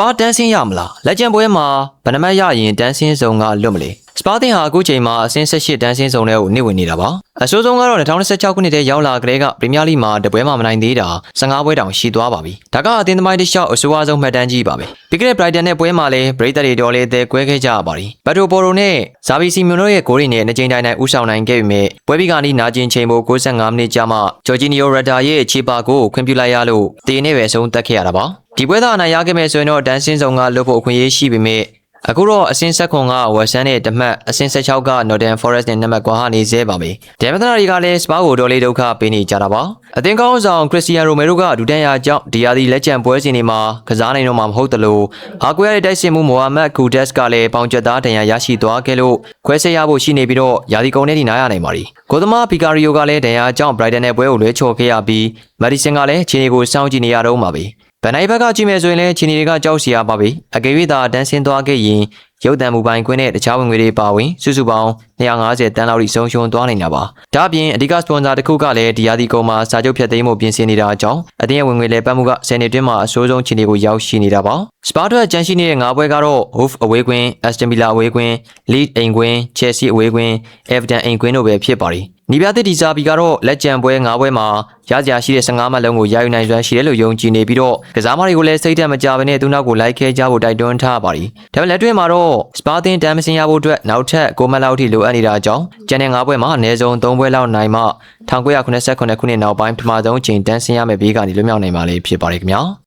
Spa dancing ရမလားလက်ကျန်ပွဲမှာဗနမတ်ရရင် dancing ဇုံကလွတ်မလဲ Spa တင်ဟာအခုချိန်မှာအဆင့်18 dancing ဇုံထဲကိုနှိမ့်ဝင်နေတာပါအဆိုးဆုံးကတော့2016ခုနှစ်ထဲရောက်လာကြတဲ့ကပရီးမီးယားလိမှာတပွဲမှမနိုင်သေးတာ15ပွဲတောင်ရှိသွားပါပြီဒါကအသင်းသမိုင်းတစ်လျှောက်အဆိုးအဆုံးမှတ်တမ်းကြီးပါပဲပြီးခဲ့တဲ့ Brighton နဲ့ပွဲမှာလည်း Brighton တွေတော်လေးအသေးကွဲခဲ့ကြရပါပြီဘတ်တိုပိုရိုနဲ့ဇာဗီစီမြွန်တို့ရဲ့ဂိုးတွေနဲ့နှစ်ကြိမ်တိုင်တိုင်ဥဆောင်နိုင်ခဲ့ပေမဲ့ပွဲပြီးကနီးနာကျင်ချိန်ဖို့65မိနစ်ကြာမှဂျော်ဂျီနီယိုရက်တာရဲ့ခြေပါကိုခွင့်ပြုလိုက်ရလို့တေနဲ့ပဲဆုံးသက်ခဲ့ရတာပါဒီပွဲသားအနိုင်ရခဲ့မဲ့ဆိုရင်တော့ dancing ဇုံကလွတ်ဖို့အခွင့်အရေးရှိပေမဲ့အခုတော့အဆင့်16ကဝက်ဆန်နဲ့တမတ်အဆင့်16က Northern Forest နဲ့နံပါတ်ကွာဟနေသေးပါပဲ။ဒဲမသနာတွေကလည်း Spa ကိုတော်လေးဒုက္ခပေးနေကြတာပါ။အသင်းကောင်းဆောင်ခရစ္စတီယာနိုရိုမဲရိုကဒူတန်ယာကြောင့်ဒီယာဒီလက်ကျန်ပွဲစဉ်တွေမှာကစားနိုင်တော့မှာမဟုတ်သလိုအားကိုးရတဲ့တိုက်စစ်မှုမိုဟာမက်ကူဒက်စ်ကလည်းပေါင်ကျက်သားတန်ရာရရှိသွားခဲ့လို့ခွဲဆက်ရဖို့ရှိနေပြီးတော့ယာဒီကုံနဲ့ဒီနားရနိုင်ပါပြီ။ဂိုသမာဘီကာရီယိုကလည်းတန်ရာကြောင့် Brighton နဲ့ပွဲကိုလွဲချော်ခဲ့ရပြီးမက်ဒီဆင်ကလည်းခြေတွေကိုစောင့်ကြည့်နေရတော့မှာပဲ။ဗန်နိုက်ဘက်ကကြည့်မယ်ဆိုရင်လည်းခြေနေတွေကကြောက်စရာပါပဲ။အကယ်၍သာတန်းဆင်းသွားခဲ့ရင်ရုပ်သံမူပိုင်ခွင့်နဲ့တခြားဝင်ငွေတွေပါဝင်စုစုပေါင်း250တန်းလောက်ထိဆုံးရှုံးသွားနေတာပါ။ဒါ့အပြင်အဓိကစပွန်ဆာတစ်ခုကလည်းဒီယာဒီကုံမှာစာချုပ်ဖြတ်သိမ်းမှုပြင်ဆင်နေတာအကြောင်းအသင်းရဲ့ဝင်ငွေလဲပတ်မှုက10နှစ်တွင်းမှာအဆိုးဆုံးခြေနေကိုရောက်ရှိနေတာပါ။စပါထွက်ကြန့်ရှိနေတဲ့5ပွဲကတော့ Hove အဝေးကွင်း၊ Aston Villa အဝေးကွင်း၊ Leeds အိမ်ကွင်း၊ Chelsea အဝေးကွင်း၊ Everton အိမ်ကွင်းတို့ပဲဖြစ်ပါတယ်။နီးပြသစ်ဒီဇာဘီကတော့လက်ကျန်ပွဲ5ပွဲမှာရစရာရှိတဲ့15မှတ်လုံးကိုရယူနိုင်စွမ်းရှိတယ်လို့ယုံကြည်နေပြီးတော့ကစားမတွေကိုလည်းစိတ်ဓာတ်မကြဘဲနဲ့သူနောက်ကိုလိုက်ခဲကြဖို့တိုက်တွန်းထားပါတယ်။ဒါပေမဲ့လက်တွေ့မှာတော့စပါတင်တန်မစင်ရဖို့အတွက်နောက်ထပ်6မှတ်လောက်ထိလိုအပ်နေတာကြောင့်ကျန်တဲ့5ပွဲမှာအနည်းဆုံး3ပွဲလောက်နိုင်မှ1989ခုနှစ်နောက်ပိုင်းပထမဆုံးအချိန်တန်းဆင်းရမယ့်ဘေးကနေလွတ်မြောက်နိုင်မှာလေးဖြစ်ပါတယ်ခင်ဗျာ။